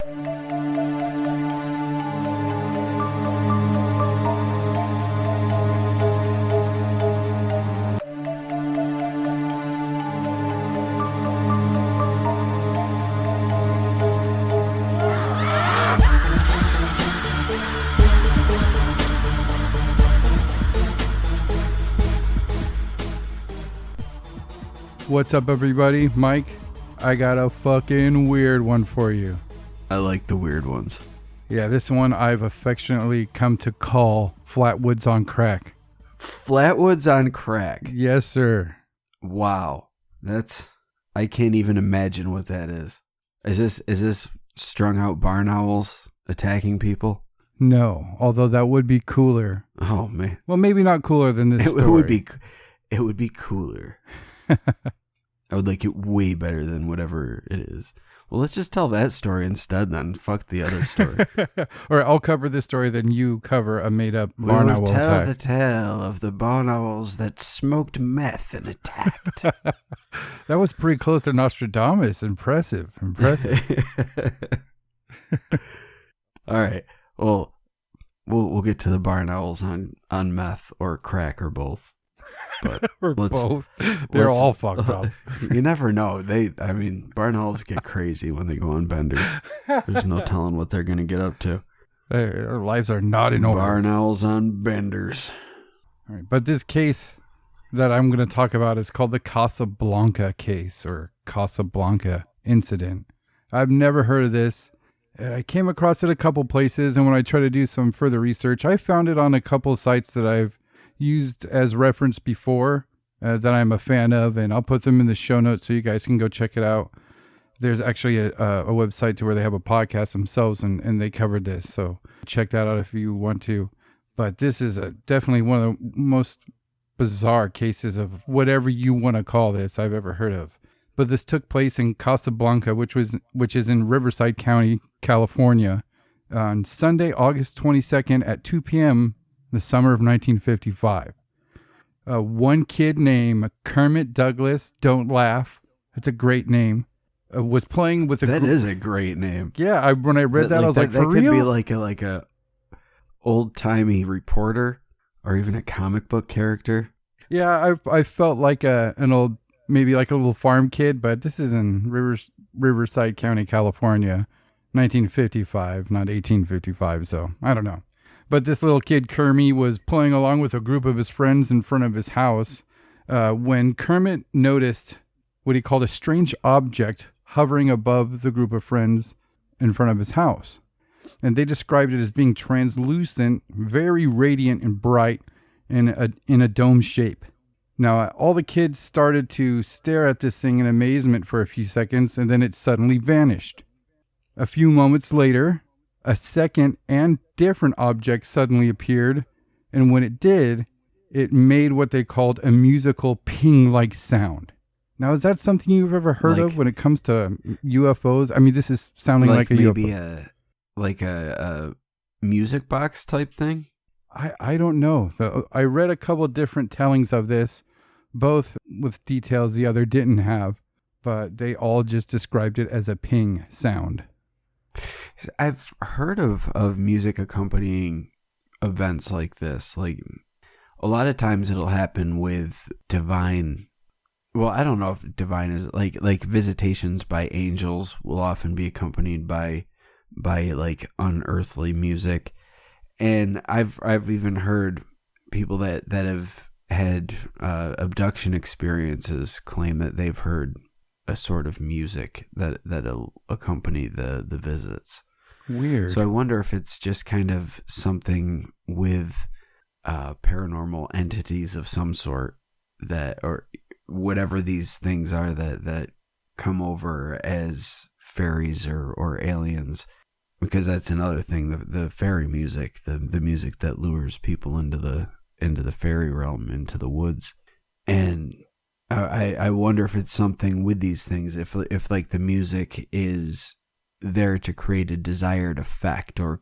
What's up, everybody? Mike, I got a fucking weird one for you. I like the weird ones. Yeah, this one I've affectionately come to call Flatwoods on Crack. Flatwoods on Crack. Yes, sir. Wow. I can't even imagine what that is. Is this strung out barn owls attacking people? No, although that would be cooler. Oh, man. Well, maybe not cooler than this story. It would be cooler. I would like it way better than whatever it is. Well, let's just tell that story instead then. Fuck the other story. All right, I'll cover this story, then you cover a made-up barn owl attack. Tell the tale of the barn owls that smoked meth and attacked. That was pretty close to Nostradamus. Impressive. All right. Well, we'll get to the barn owls on meth or crack or both. But or both. They're all fucked up. You never know. Barn owls get crazy when they go on benders. There's no telling what they're going to get up to. Their lives are not in order. Barn owls on benders. All right, but this case that I'm going to talk about is called the Casablanca case or Casablanca incident. I've never heard of this. And I came across it a couple places, and when I tried to do some further research, I found it on a couple sites that I've used as reference before that I'm a fan of, and I'll put them in the show notes so you guys can go check it out. There's actually a website to where they have a podcast themselves, and they covered this, so check that out if you want to. But this is definitely one of the most bizarre cases of whatever you want to call this I've ever heard of. But this took place in Casablanca, which is in Riverside County, California, on Sunday, August 22nd at 2 p.m. the summer of 1955. One kid named Kermit Douglas, don't laugh, that's a great name, was playing with a That is a great name. Yeah, when I read that, I was like, for real? That could be like a old-timey reporter or even a comic book character. Yeah, I felt like an old, maybe like a little farm kid, but this is in Riverside County, California, 1955, not 1855, so I don't know. But this little kid, Kermit, was playing along with a group of his friends in front of his house when Kermit noticed what he called a strange object hovering above the group of friends in front of his house. And they described it as being translucent, very radiant and bright, in a dome shape. Now, all the kids started to stare at this thing in amazement for a few seconds, and then it suddenly vanished. A few moments later, a second and different object suddenly appeared, and when it did, it made what they called a musical ping-like sound. Now, is that something you've ever heard of when it comes to UFOs? I mean, this is sounding like a UFO. Maybe a music box type thing? I don't know. I read a couple different tellings of this, both with details the other didn't have, but they all just described it as a ping sound. I've heard of music accompanying events like this. Like, a lot of times it'll happen with divine. Well, I don't know if divine is like visitations by angels will often be accompanied by like unearthly music. And I've even heard people that have had abduction experiences claim that they've heard a sort of music that'll accompany the visits. Weird. So I wonder if it's just kind of something with paranormal entities of some sort that, or whatever these things are that come over as fairies or aliens. Because that's another thing, the fairy music, the music that lures people into the fairy realm, into the woods. And I wonder if it's something with these things, if like the music is there to create a desired effect or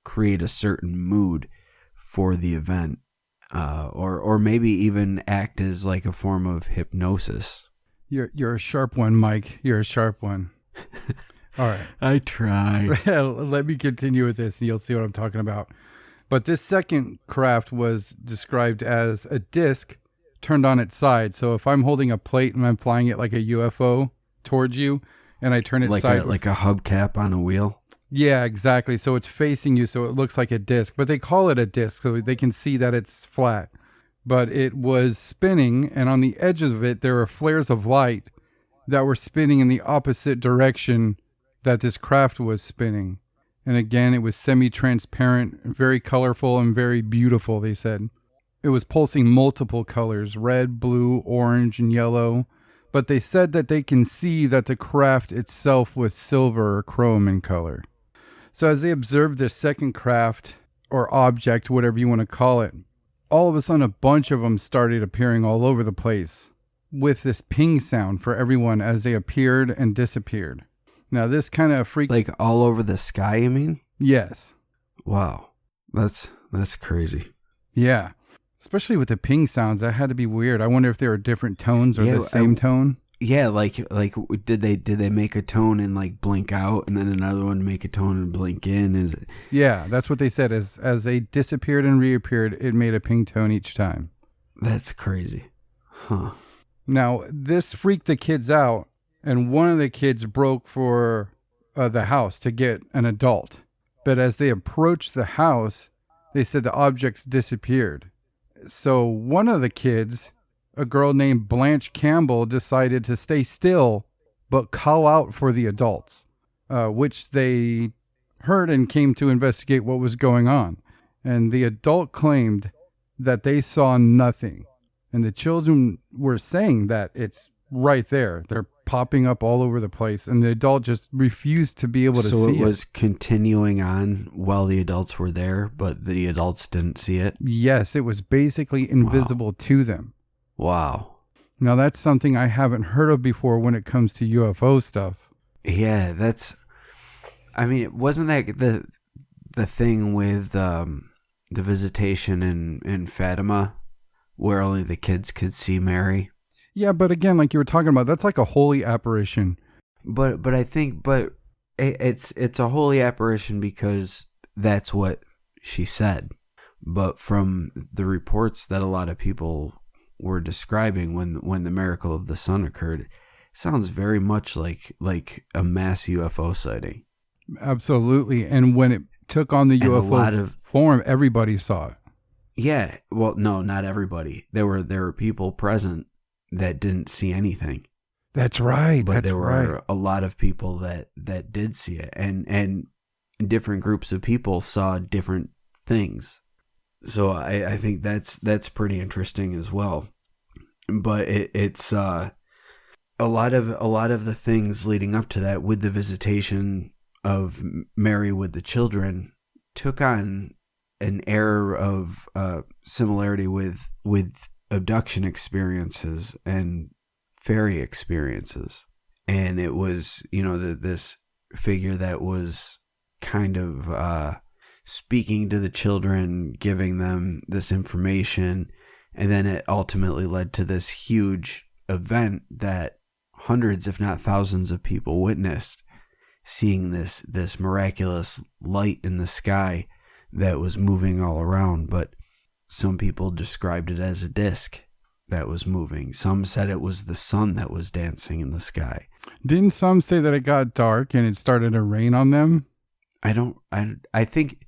create a certain mood for the event, or maybe even act as like a form of hypnosis. You're a sharp one, Mike. You're a sharp one. All right. I try. Let me continue with this and you'll see what I'm talking about. But this second craft was described as a disc turned on its side. So if I'm holding a plate and I'm flying it like a UFO towards you and I turn it sideways. Like a hubcap on a wheel? Yeah, exactly. So it's facing you, so it looks like a disc. But they call it a disc so they can see that it's flat. But it was spinning, and on the edge of it, there were flares of light that were spinning in the opposite direction that this craft was spinning. And again, it was semi-transparent, very colorful, and very beautiful, they said. It was pulsing multiple colors, red, blue, orange, and yellow. But they said that they can see that the craft itself was silver or chrome in color. So as they observed this second craft, or object, whatever you want to call it, all of a sudden a bunch of them started appearing all over the place with this ping sound for everyone as they appeared and disappeared. Now this kind of freaked... Like all over the sky, you mean? Yes. Wow. That's crazy. Yeah. Especially with the ping sounds, that had to be weird. I wonder if there are different tones or the same tone. Yeah, like did they make a tone and like blink out, and then another one make a tone and blink in? Is it... Yeah, that's what they said. As they disappeared and reappeared, it made a ping tone each time. That's crazy, huh? Now this freaked the kids out, and one of the kids broke for the house to get an adult. But as they approached the house, they said the objects disappeared. So one of the kids, a girl named Blanche Campbell, decided to stay still but call out for the adults, which they heard and came to investigate what was going on. And the adult claimed that they saw nothing. And the children were saying that it's right there. They're popping up all over the place. And the adult just refused to be able to see it. So it was continuing on while the adults were there, but the adults didn't see it? Yes, it was basically invisible to them. Wow. Now, that's something I haven't heard of before when it comes to UFO stuff. Yeah, wasn't that the thing with the visitation in Fatima where only the kids could see Mary? Yeah, but again, like you were talking about, that's like a holy apparition. But I think it's a holy apparition because that's what she said. But from the reports that a lot of people were describing when the miracle of the sun occurred, it sounds very much like a mass UFO sighting. Absolutely. And when it took on the UFO form, everybody saw it. Yeah. Well, no, not everybody. There were people present that didn't see anything. That's right. But there were a lot of people that did see it, and different groups of people saw different things. So I think that's pretty interesting as well. But it's a lot of the things leading up to that with the visitation of Mary with the children took on an air of similarity with abduction experiences and fairy experiences. And it was, this figure that was kind of speaking to the children, giving them this information, and then it ultimately led to this huge event that hundreds, if not thousands of people witnessed, seeing this miraculous light in the sky that was moving all around. But some people described it as a disc that was moving. Some said it was the sun that was dancing in the sky. Didn't some say that it got dark and it started to rain on them? I think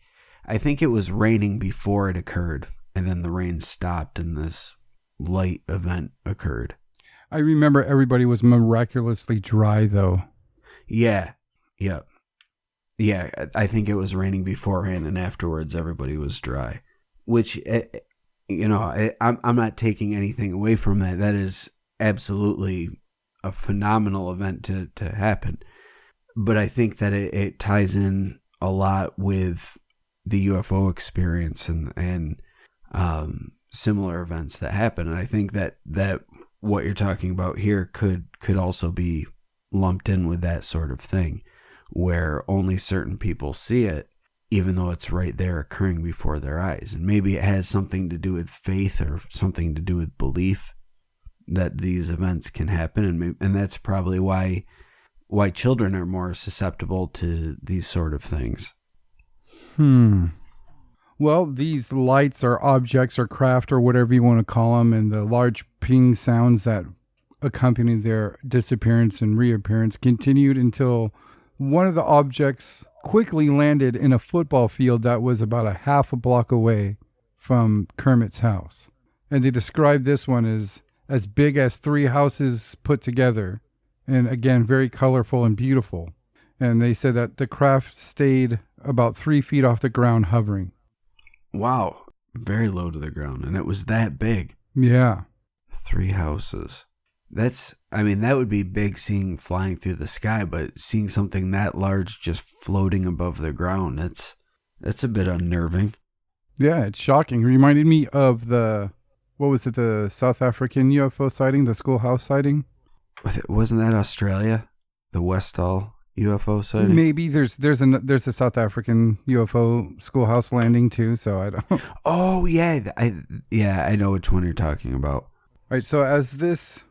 it was raining before it occurred, and then the rain stopped and this light event occurred. I remember everybody was miraculously dry, though. Yeah. Yep. Yeah, I think it was raining beforehand, and afterwards everybody was dry. Which, I'm not taking anything away from that. That is absolutely a phenomenal event to happen. But I think that it ties in a lot with the UFO experience and similar events that happen. And I think that what you're talking about here could also be lumped in with that sort of thing, where only certain people see it, even though it's right there occurring before their eyes. And maybe it has something to do with faith or something to do with belief that these events can happen. And that's probably why why children are more susceptible to these sort of things. Well, these lights or objects or craft or whatever you want to call them, and the large ping sounds that accompanied their disappearance and reappearance continued until one of the objects quickly landed in a football field that was about a half a block away from Kermit's house. And they described this one as big as 3 houses put together. And again, very colorful and beautiful. And they said that the craft stayed about 3 feet off the ground hovering. Wow. Very low to the ground. And it was that big. Yeah. 3 houses. That would be big seeing flying through the sky, but seeing something that large just floating above the ground, that's a bit unnerving. Yeah, it's shocking. It reminded me of the South African UFO sighting, the schoolhouse sighting? Wasn't that Australia? The Westall UFO sighting? Maybe there's a South African UFO schoolhouse landing too, so I don't. Oh yeah, I know which one you're talking about. All right, so as this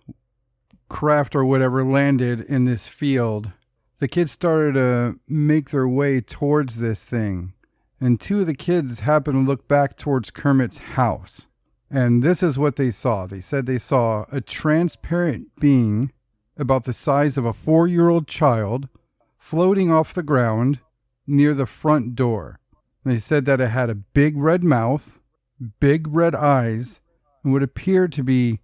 craft or whatever landed in this field, the kids started to make their way towards this thing, and 2 of the kids happened to look back towards Kermit's house, and this is what they saw. They said they saw a transparent being about the size of a 4-year-old child floating off the ground near the front door. And they said that it had a big red mouth, big red eyes, and would appear to be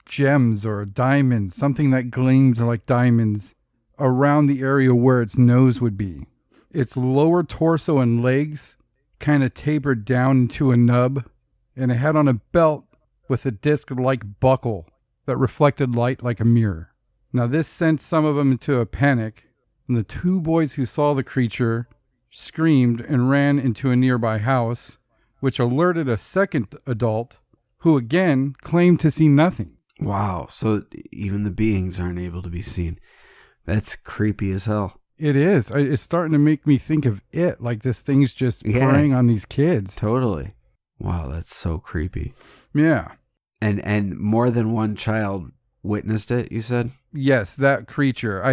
gems or diamonds, something that gleamed like diamonds around the area where its nose would be. Its lower torso and legs kind of tapered down into a nub, and it had on a belt with a disc-like buckle that reflected light like a mirror. Now this sent some of them into a panic, and the 2 boys who saw the creature screamed and ran into a nearby house, which alerted a second adult who again claimed to see nothing. Wow, so even the beings aren't able to be seen. That's creepy as hell. It is. It's starting to make me think of it, like this thing's just preying on these kids. Totally. Wow, that's so creepy. Yeah. And more than one child witnessed it, you said? Yes, that creature.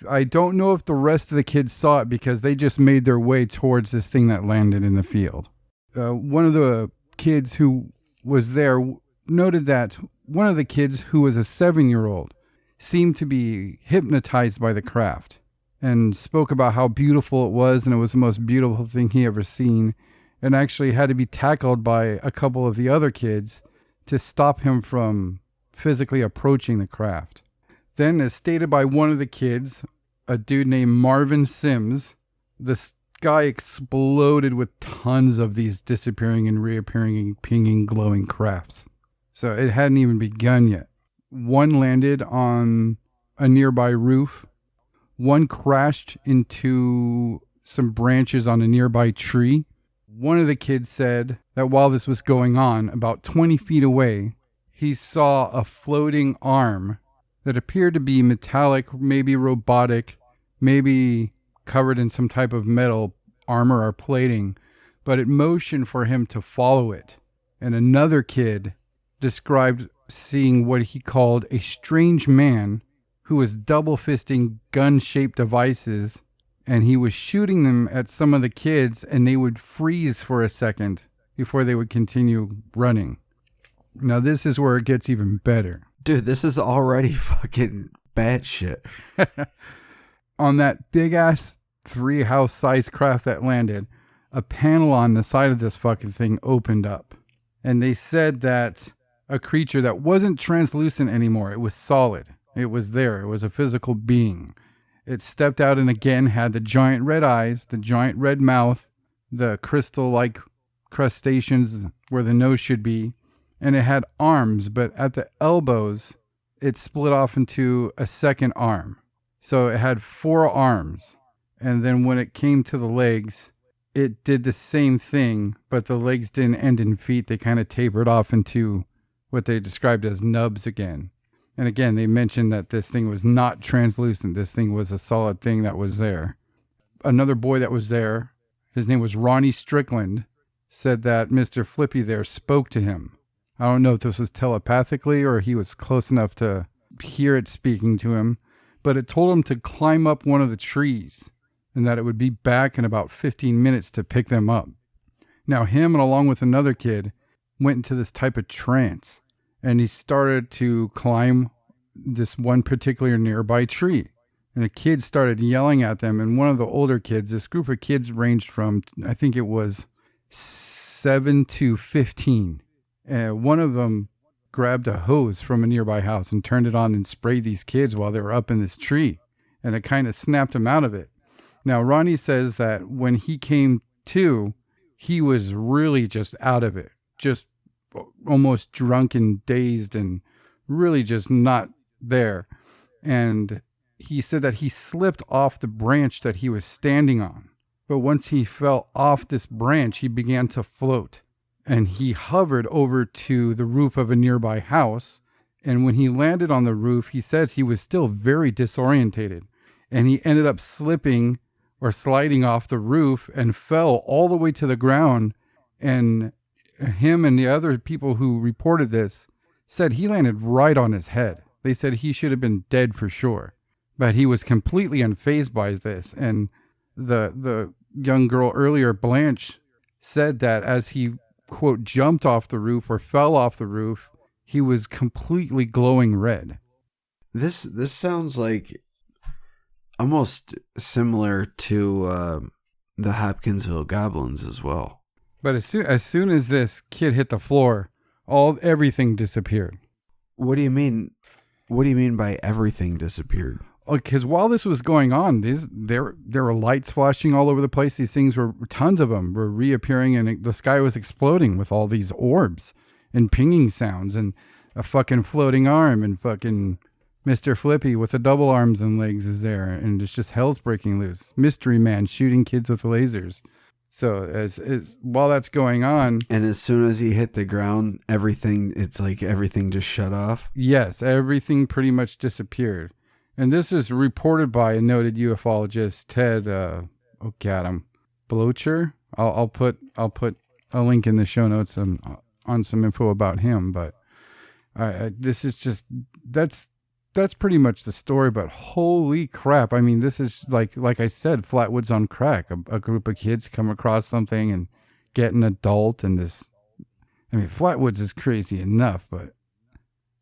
I don't know if the rest of the kids saw it because they just made their way towards this thing that landed in the field. One of the kids who was there noted that one of the kids, who was a 7-year-old, seemed to be hypnotized by the craft and spoke about how beautiful it was, and it was the most beautiful thing he ever seen, and actually had to be tackled by a couple of the other kids to stop him from physically approaching the craft. Then, as stated by one of the kids, a dude named Marvin Sims, the sky exploded with tons of these disappearing and reappearing, pinging, glowing crafts. So it hadn't even begun yet. One landed on a nearby roof. One crashed into some branches on a nearby tree. One of the kids said that while this was going on, about 20 feet away, he saw a floating arm that appeared to be metallic, maybe robotic, maybe covered in some type of metal armor or plating, but it motioned for him to follow it. And another kid described seeing what he called a strange man who was double fisting gun-shaped devices, and he was shooting them at some of the kids, and they would freeze for a second before they would continue running. Now this is where it gets even better. Dude, this is already fucking batshit. On that big-ass 3-house-sized craft that landed, a panel on the side of this fucking thing opened up. And they said that a creature that wasn't translucent anymore. It was solid. It was there. It was a physical being. It stepped out and again had the giant red eyes, the giant red mouth, the crystal-like crustaceans where the nose should be, and it had arms, but at the elbows, it split off into a second arm. So it had 4 arms. And then when it came to the legs, it did the same thing, but the legs didn't end in feet. They kind of tapered off into what they described as nubs again. And again, they mentioned that this thing was not translucent. This thing was a solid thing that was there. Another boy that was there, his name was Ronnie Strickland, said that Mr. Flippy there spoke to him. I don't know if this was telepathically or he was close enough to hear it speaking to him, but it told him to climb up one of the trees and that it would be back in about 15 minutes to pick them up. Now, him and along with another kid went into this type of trance, and he started to climb this one particular nearby tree. And a kid started yelling at them, and one of the older kids, this group of kids ranged from, I think it was 7 to 15. One of them grabbed a hose from a nearby house and turned it on and sprayed these kids while they were up in this tree. And it kind of snapped him out of it. Now, Ronnie says that when he came to, he was really just out of it, just almost drunk and dazed and really just not there. And he said that he slipped off the branch that he was standing on. But once he fell off this branch, he began to float. And he hovered over to the roof of a nearby house. And when he landed on the roof, he said he was still very disorientated. And he ended up slipping or sliding off the roof and fell all the way to the ground. And him and the other people who reported this said he landed right on his head. They said he should have been dead for sure. But he was completely unfazed by this. And the young girl earlier, Blanche, said that as he, quote, jumped off the roof or fell off the roof, he was completely glowing red. This sounds like almost similar to the Hopkinsville goblins as well. But as soon as this kid hit the floor, everything disappeared. What do you mean? What do you mean by everything disappeared? Because while this was going on, there were lights flashing all over the place. These things tons of them were reappearing, and the sky was exploding with all these orbs and pinging sounds and a fucking floating arm, and fucking Mr. Flippy with the double arms and legs is there, and it's just hell's breaking loose. Mystery Man shooting kids with lasers. So as while that's going on, and as soon as he hit the ground, it's like everything just shut off. Yes, everything pretty much disappeared. And this is reported by a noted ufologist, Ted, Blocher. I'll put a link in the show notes on some info about him. But this is just that's pretty much the story. But holy crap! I mean, this is like I said, Flatwoods on crack. A group of kids come across something and get an adult, and this. I mean, Flatwoods is crazy enough, but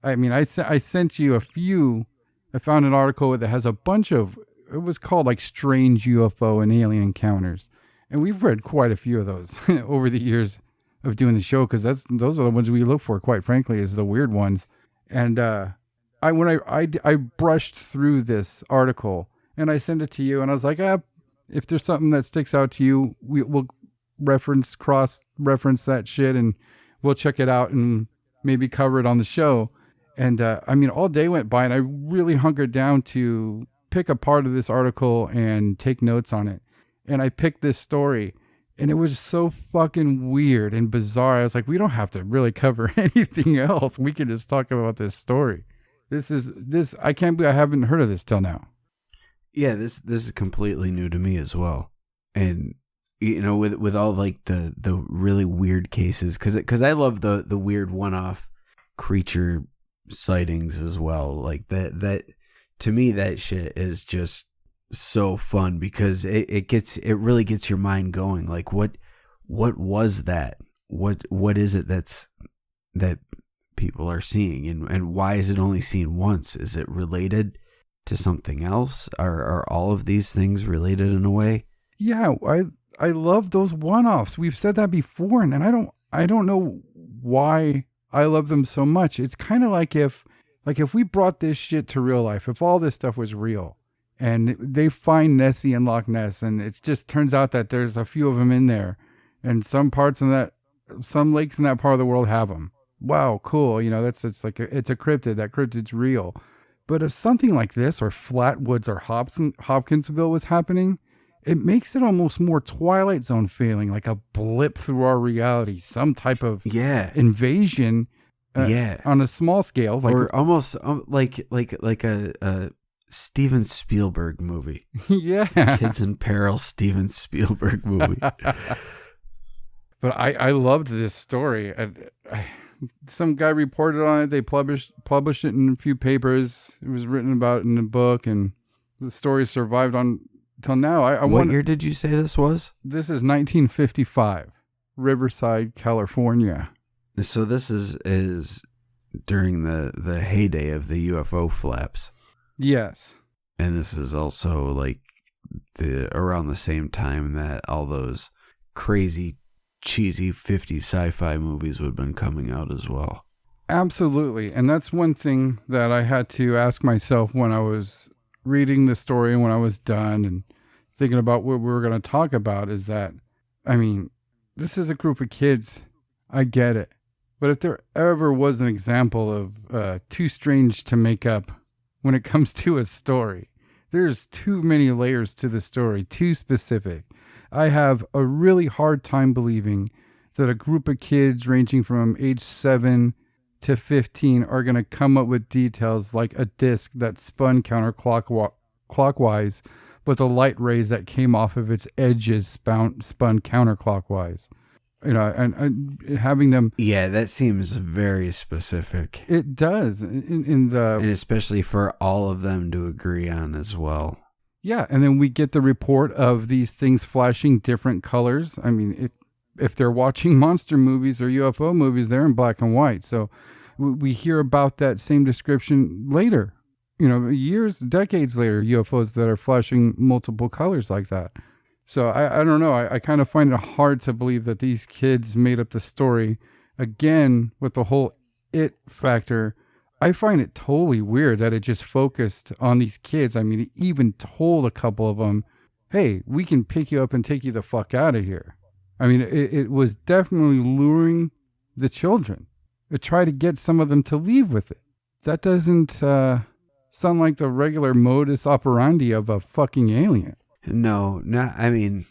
I mean, I sent you a few. I found an article that has a bunch of, it was called like Strange UFO and Alien Encounters. And we've read quite a few of those over the years of doing the show, because those are the ones we look for, quite frankly, is the weird ones. And I brushed through this article and I sent it to you, and I was like, if there's something that sticks out to you, we'll cross-reference that shit, and we'll check it out and maybe cover it on the show. And I mean, all day went by, and I really hunkered down to pick a part of this article and take notes on it. And I picked this story, and it was so fucking weird and bizarre. I was like, we don't have to really cover anything else. We can just talk about this story. I can't believe I haven't heard of this till now. Yeah, this is completely new to me as well. And you know, with all like the really weird cases, because I love the weird one-off creature sightings as well. Like that to me, that shit is just so fun, because it really gets your mind going. Like what was that? What is it that people are seeing, and why is it only seen once? Is it related to something else? Are all of these things related in a way? Yeah, I love those one-offs. We've said that before, and I don't know why I love them so much. It's kind of like if we brought this shit to real life, if all this stuff was real, and they find Nessie in Loch Ness, and it just turns out that there's a few of them in there, and some lakes in that part of the world have them. Wow, cool. You know, it's a cryptid. That cryptid's real. But if something like this, or Flatwoods, or Hopkinsville was happening, it makes it almost more Twilight Zone feeling, like a blip through our reality, some type of invasion on a small scale. Like, or almost like a Steven Spielberg movie. Yeah. Kids in Peril Steven Spielberg movie. But I loved this story. some guy reported on it. They published it in a few papers. It was written about in a book, and the story survived on till now. What year did you say this was? This is 1955, Riverside, California. So this is during the heyday of the UFO flaps. Yes. And this is also like around the same time that all those crazy, cheesy 50s sci-fi movies would have been coming out as well. Absolutely. And that's one thing that I had to ask myself when I was reading the story and when I was done and thinking about what we were going to talk about is that, I mean, this is a group of kids. I get it. But if there ever was an example of too strange to make up when it comes to a story, there's too many layers to the story, too specific. I have a really hard time believing that a group of kids ranging from age 7 to 15 are going to come up with details like a disc that spun counterclockwise, but the light rays that came off of its edges spun counterclockwise. You know, and having them. Yeah, that seems very specific. It does, and especially for all of them to agree on as well. Yeah, and then we get the report of these things flashing different colors. I mean, if they're watching monster movies or UFO movies, they're in black and white. So we hear about that same description later. You know, decades later, UFOs that are flashing multiple colors like that. So I don't know. I kind of find it hard to believe that these kids made up the story. Again, with the whole it factor, I find it totally weird that it just focused on these kids. I mean, it even told a couple of them, hey, we can pick you up and take you the fuck out of here. I mean, it was definitely luring the children. It tried to get some of them to leave with it. That doesn't sound like the regular modus operandi of a fucking alien. No, I mean,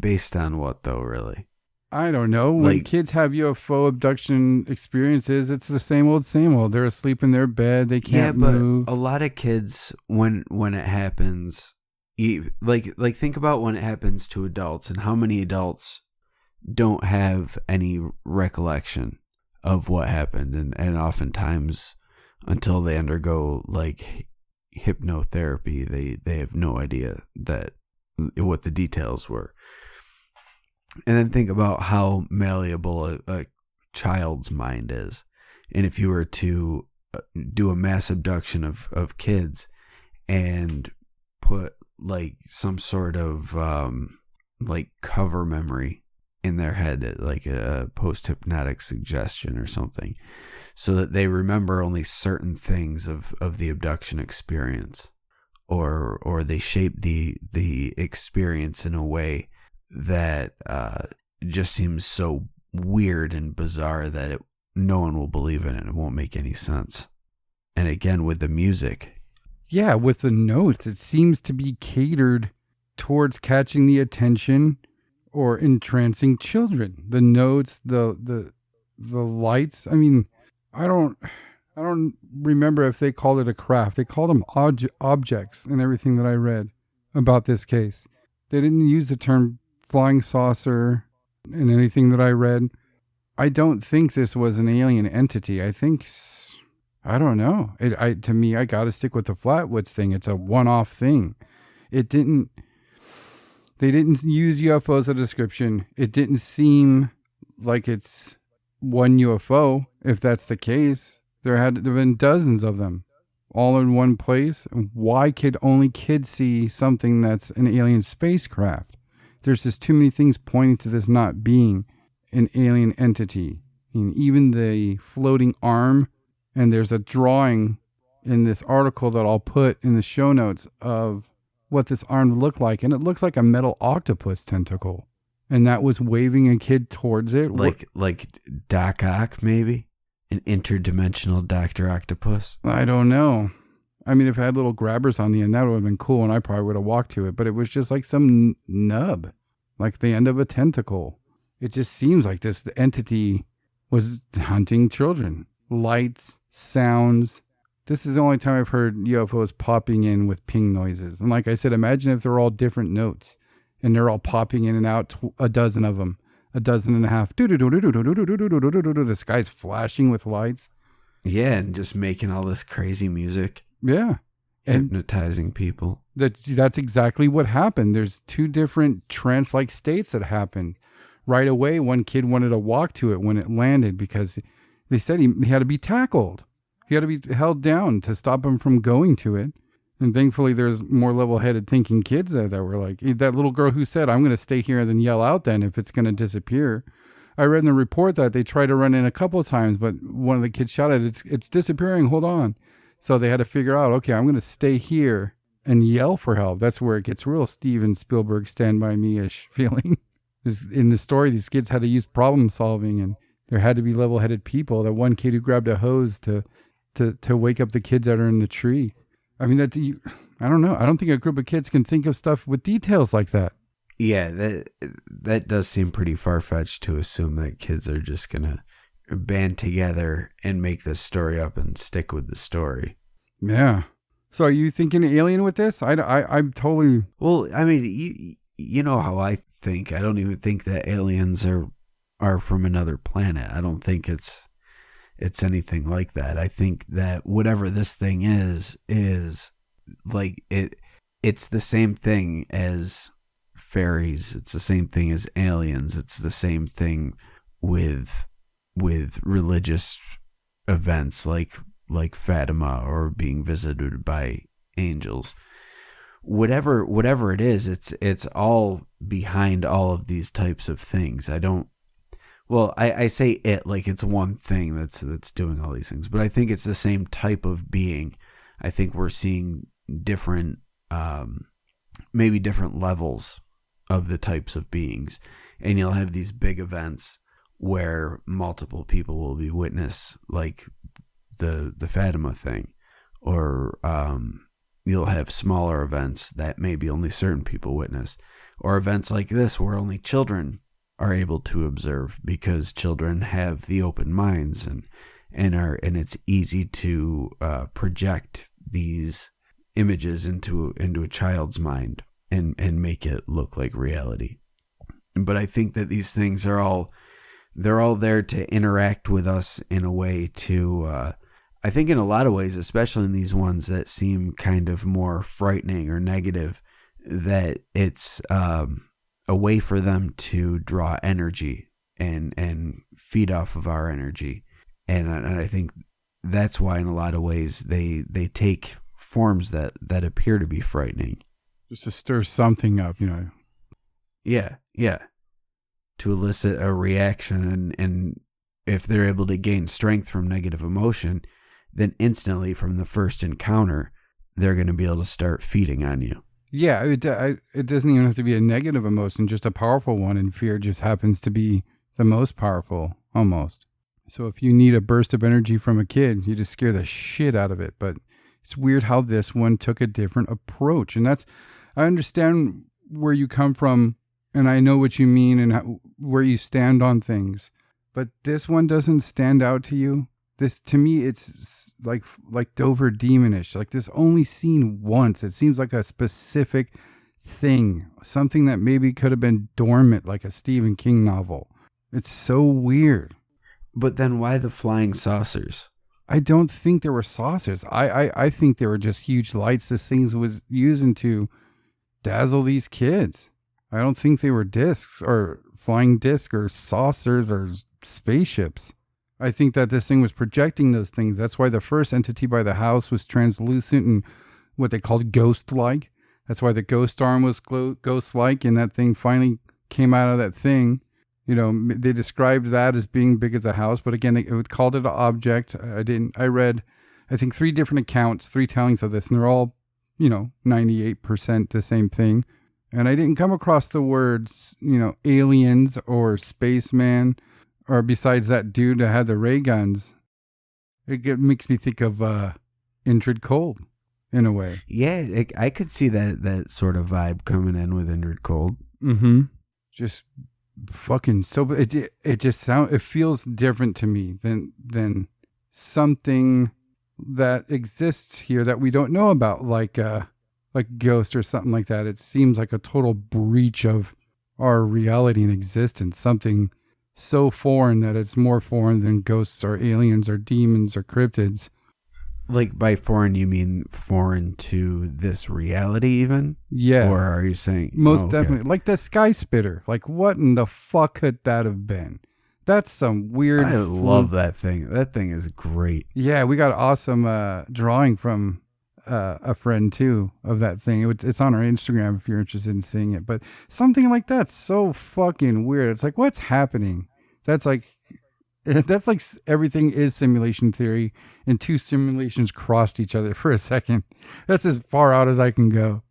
based on what though, really? I don't know. When kids have UFO abduction experiences, it's the same old, same old. They're asleep in their bed. They can't move. A lot of kids, when it happens, like think about when it happens to adults and how many adults don't have any recollection of what happened. And oftentimes, until they undergo like hypnotherapy, they have no idea what the details were. And then think about how malleable a child's mind is. And if you were to do a mass abduction of kids and put like some sort of like cover memory in their head, like a post-hypnotic suggestion or something, so that they remember only certain things of the abduction experience, or they shape the experience in a way that just seems so weird and bizarre that no one will believe in it. It won't make any sense. And again, with the music. Yeah, with the notes, it seems to be catered towards catching the attention or entrancing children. The notes, the lights. I mean, I don't remember if they called it a craft. They called them objects and everything that I read about this case. They didn't use the term flying saucer in anything that I read. I don't think this was an alien entity. I don't know. To me, I got to stick with the Flatwoods thing. It's a one-off thing. They didn't use UFO as a description. It didn't seem like it's one UFO. If that's the case, there had to have been dozens of them all in one place. Why could only kids see something that's an alien spacecraft? There's just too many things pointing to this not being an alien entity. I mean, even the floating arm, and there's a drawing in this article that I'll put in the show notes of what this arm looked like, and it looks like a metal octopus tentacle, and that was waving a kid towards it. Like Doc Ock, maybe? An interdimensional Dr. Octopus? I don't know. I mean, if it had little grabbers on the end, that would have been cool, and I probably would have walked to it, but it was just like some nub, like the end of a tentacle. It just seems like the entity was hunting children. Lights, sounds. This is the only time I've heard UFOs popping in with ping noises. And like I said, imagine if they're all different notes and they're all popping in and out, a dozen of them. a dozen and a half. The sky's flashing with lights. Yeah, and just making all this crazy music. Yeah. And hypnotizing people. That's exactly what happened. There's two different trance-like states that happened. Right away, one kid wanted to walk to it when it landed because they said he had to be tackled. He had to be held down to stop him from going to it. And thankfully, there's more level-headed thinking kids that were like, that little girl who said, I'm going to stay here and then yell out then if it's going to disappear. I read in the report that they tried to run in a couple of times, but one of the kids shouted, it's disappearing, hold on. So they had to figure out, okay, I'm going to stay here and yell for help. That's where it gets real Steven Spielberg Stand By Me-ish feeling. In the story, these kids had to use problem solving, and there had to be level-headed people. That one kid who grabbed a hose to wake up the kids that are in the tree. I mean, I don't know. I don't think a group of kids can think of stuff with details like that. Yeah, that does seem pretty far-fetched to assume that kids are just going to band together and make this story up and stick with the story. Yeah. So are you thinking alien with this? I'm totally... Well, I mean, you know how I think. I don't even think that aliens are from another planet. I don't think it's anything like that. I think that whatever this thing is like it's the same thing as fairies. It's the same thing as aliens. It's the same thing with religious events like Fatima or being visited by angels. Whatever it is, it's all behind all of these types of things. I say it like it's one thing that's doing all these things, but I think it's the same type of being. I think we're seeing different, maybe different levels of the types of beings, and you'll have these big events where multiple people will be witness, like the Fatima thing, or you'll have smaller events that maybe only certain people witness, or events like this where only children are able to observe because children have the open minds and it's easy to project these images into a child's mind and make it look like reality. But I think that these things are all there to interact with us in a way to I think in a lot of ways, especially in these ones that seem kind of more frightening or negative, that it's a way for them to draw energy and feed off of our energy. And I think that's why in a lot of ways they take forms that appear to be frightening. Just to stir something up, Yeah. To elicit a reaction, and if they're able to gain strength from negative emotion, then instantly from the first encounter, they're going to be able to start feeding on you. Yeah, it doesn't even have to be a negative emotion, just a powerful one, and fear just happens to be the most powerful, almost. So if you need a burst of energy from a kid, you just scare the shit out of it. But it's weird how this one took a different approach. And I understand where you come from, and I know what you mean and where you stand on things. But this one doesn't stand out to you. This, to me, it's like Dover demonish. Like this only seen once. It seems like a specific thing, something that maybe could have been dormant, like a Stephen King novel. It's so weird. But then why the flying saucers? I don't think there were saucers. I think they were just huge lights this thing was using to dazzle these kids. I don't think they were discs or flying discs or saucers or spaceships. I think that this thing was projecting those things. That's why the first entity by the house was translucent and what they called ghost-like. That's why the ghost arm was ghost-like, and that thing finally came out of that thing. They described that as being big as a house, but again, they called it an object. I read, I think 3 different accounts, 3 tellings of this, and they're all, 98% the same thing. And I didn't come across the words, aliens or spaceman, or besides that dude that had the ray guns. It makes me think of Indrid Cold in a way. Yeah, I could see that sort of vibe coming in with Indrid Cold. Mm-hmm. Just fucking so. It just it feels different to me than something that exists here that we don't know about, like Ghost or something like that. It seems like a total breach of our reality and existence, something so foreign that it's more foreign than ghosts or aliens or demons or cryptids. Like by foreign, you mean foreign to this reality even? Yeah. Or are you saying... Most definitely. Like the sky spitter. Like what in the fuck could that have been? That's some weird... I love that thing. That thing is great. Yeah, we got an awesome drawing from a friend too of that thing. It's on our Instagram if you're interested in seeing it. But something like that's so fucking weird. It's like, what's happening? That's like everything is simulation theory, and two simulations crossed each other for a second. That's as far out as I can go.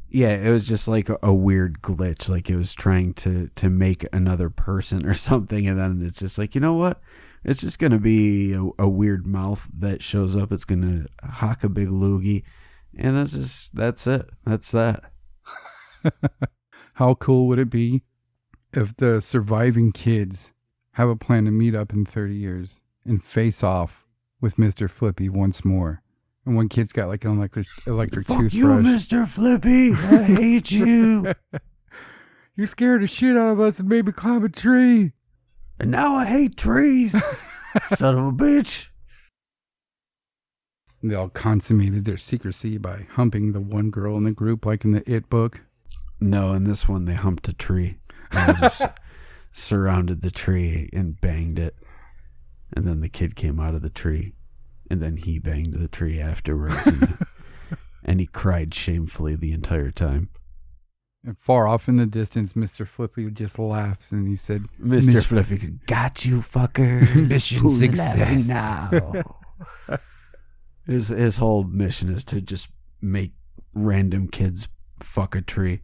Yeah, it was just like a weird glitch. Like it was trying to make another person or something. And then it's just like, you know what? It's just going to be a weird mouth that shows up. It's going to hock a big loogie. And that's it. That's that. How cool would it be if the surviving kids have a plan to meet up in 30 years and face off with Mr. Flippy once more? And one kid's got like an electric Fuck toothbrush. you, Mr. Flippy. I hate you. You scared the shit out of us and made me climb a tree. And now I hate trees. Son of a bitch. They all consummated their secrecy by humping the one girl in the group like in the It book. No, in this one they humped a tree. And they just surrounded the tree and banged it. And then the kid came out of the tree. And then he banged the tree afterwards. And he cried shamefully the entire time. And far off in the distance, Mr. Flippy just laughs and he said, Mr. Flippy, got you, fucker. Mission success. Now. His whole mission is to just make random kids fuck a tree,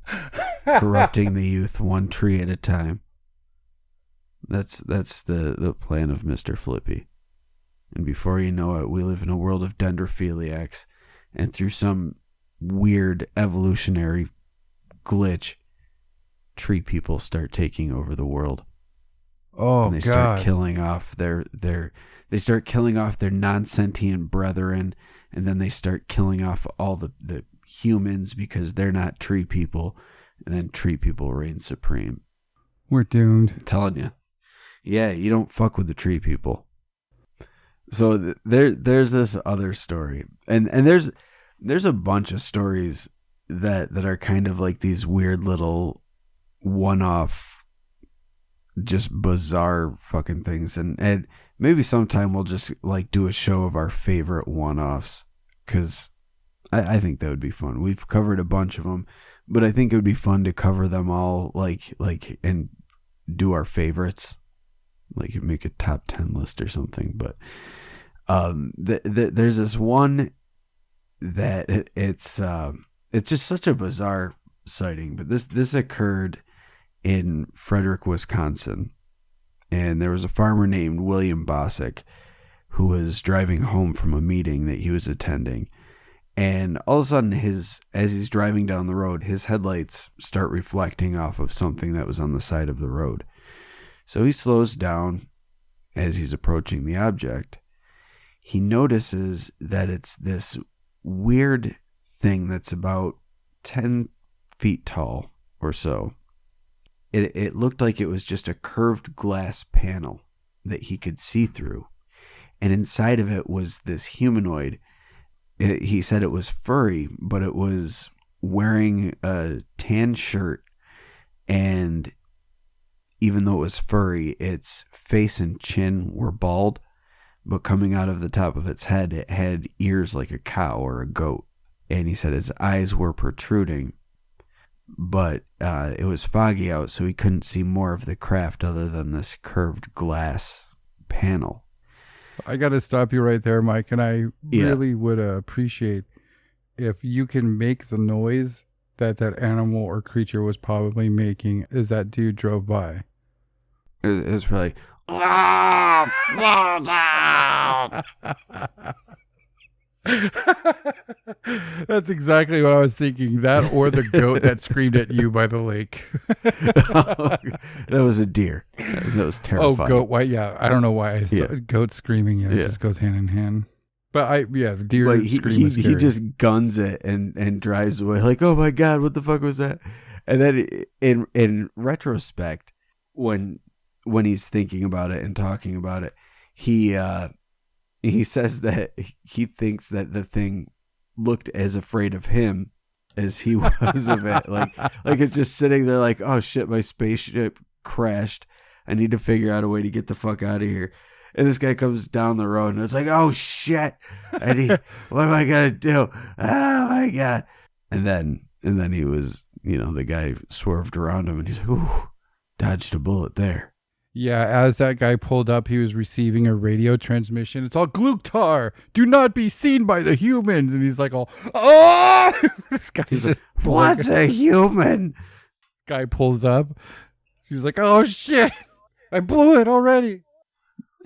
corrupting the youth one tree at a time. That's the plan of Mr. Flippy. And before you know it, we live in a world of dendrophiliacs, and through some weird evolutionary glitch, tree people start taking over the world. Oh, and they start killing off their non-sentient brethren, and then they start killing off all the humans because they're not tree people, and then tree people reign supreme. We're doomed. I'm telling you. Yeah, you don't fuck with the tree people. So there's this other story, and there's a bunch of stories that are kind of like these weird little one-off, just bizarre fucking things, and maybe sometime we'll just like do a show of our favorite one-offs, because I think that would be fun. We've covered a bunch of them, but I think it would be fun to cover them all, like and do our favorites, like make a top 10 list or something. But there's this one that it's just such a bizarre sighting, but this occurred in Frederick, Wisconsin, and there was a farmer named William Bosick who was driving home from a meeting that he was attending, and all of a sudden as he's driving down the road, his headlights start reflecting off of something that was on the side of the road. So he slows down as he's approaching the object. He notices that it's this weird thing that's about 10 feet tall or so. It looked like it was just a curved glass panel that he could see through. And inside of it was this humanoid. He said it was furry, but it was wearing a tan shirt. And even though it was furry, its face and chin were bald. But coming out of the top of its head, it had ears like a cow or a goat. And he said its eyes were protruding, but it was foggy out, so he couldn't see more of the craft other than this curved glass panel. I got to stop you right there, Mike, and I really would appreciate if you can make the noise that animal or creature was probably making as that dude drove by. It was probably... That's exactly what I was thinking. That or the goat that screamed at you by the lake. That was a deer. That was terrifying. Oh, goat. Why? Yeah, I don't know why. Goat screaming. It just goes hand in hand. But the deer scream is scary. He just guns it and drives away like, oh my God, what the fuck was that? And then in retrospect, when he's thinking about it and talking about it, he says that he thinks that the thing looked as afraid of him as he was of it. Like it's just sitting there like, oh shit, my spaceship crashed. I need to figure out a way to get the fuck out of here. And this guy comes down the road and it's like, oh shit. And what am I gonna do? Oh my God. And then he was, the guy swerved around him and he's like, ooh, dodged a bullet there. Yeah, as that guy pulled up, he was receiving a radio transmission. It's all Gluktar. Do not be seen by the humans. And he's like, oh! This guy's he's just like, what's a human? Guy pulls up. He's like, oh shit, I blew it already.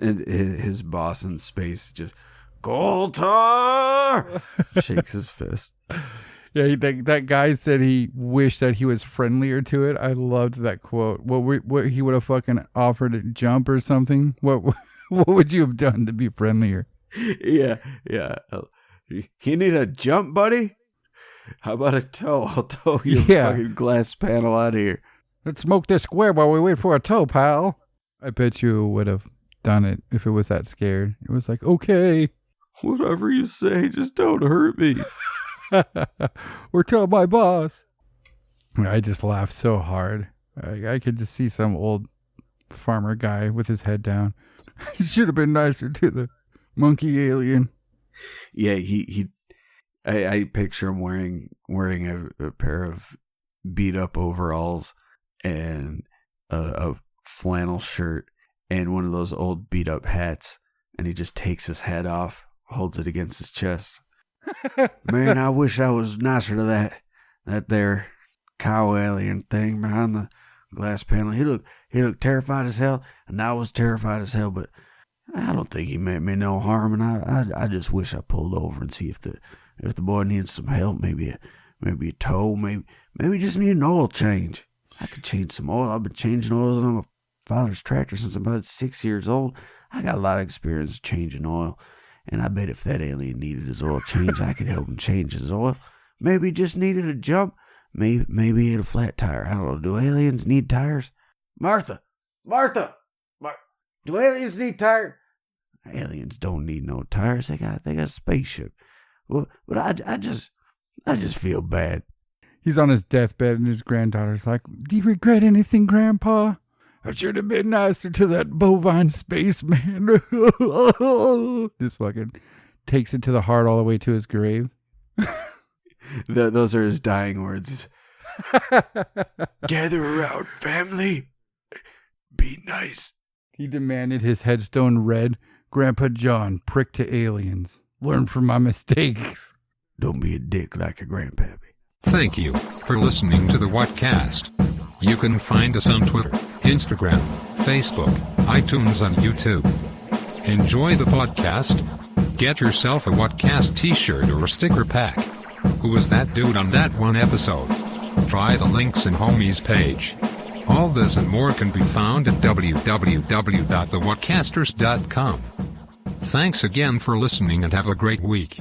And his boss in space just, Gluktar! Shakes his fist. Yeah, that guy said he wished that he was friendlier to it. I loved that quote. What he would have fucking offered a jump or something. What would you have done to be friendlier? Yeah. You need a jump, buddy? How about a tow? I'll tow your fucking glass panel out of here. Let's smoke this square while we wait for a tow, pal. I bet you would have done it if it was that scared. It was like, okay. Whatever you say, just don't hurt me. Or tell my boss. I just laughed so hard. I could just see some old farmer guy with his head down. He should have been nicer to the monkey alien. Yeah, I picture him wearing a pair of beat up overalls and a flannel shirt and one of those old beat up hats, and he just takes his head off, holds it against his chest. Man, I wish I was nicer to that there cow alien thing behind the glass panel. He looked terrified as hell, and I was terrified as hell, but I don't think he meant me no harm, and I just wish I pulled over and see if the boy needs some help, maybe a tow, maybe just need an oil change. I could change some oil. I've been changing oils on my father's tractor since I'm about 6 years old. I got a lot of experience changing oil. And I bet if that alien needed his oil change, I could help him change his oil. Maybe he just needed a jump. Maybe he had a flat tire. I don't know. Do aliens need tires? Martha! Do aliens need tires? Aliens don't need no tires. They got a spaceship. Well, but I just feel bad. He's on his deathbed and his granddaughter's like, do you regret anything, Grandpa? I should have been nicer to that bovine spaceman. This fucking takes it to the heart all the way to his grave. Those are his dying words. Gather around, family. Be nice. He demanded his headstone read, Grandpa John, prick to aliens. Learn from my mistakes. Don't be a dick like a grandpappy. Thank you for listening to the Whatcast. You can find us on Twitter, Instagram, Facebook, iTunes, and YouTube. Enjoy the podcast. Get yourself a Whatcast t-shirt or a sticker pack. Who was that dude on that one episode? Try the links in Homie's page. All this and more can be found at www.thewhatcasters.com. Thanks again for listening and have a great week.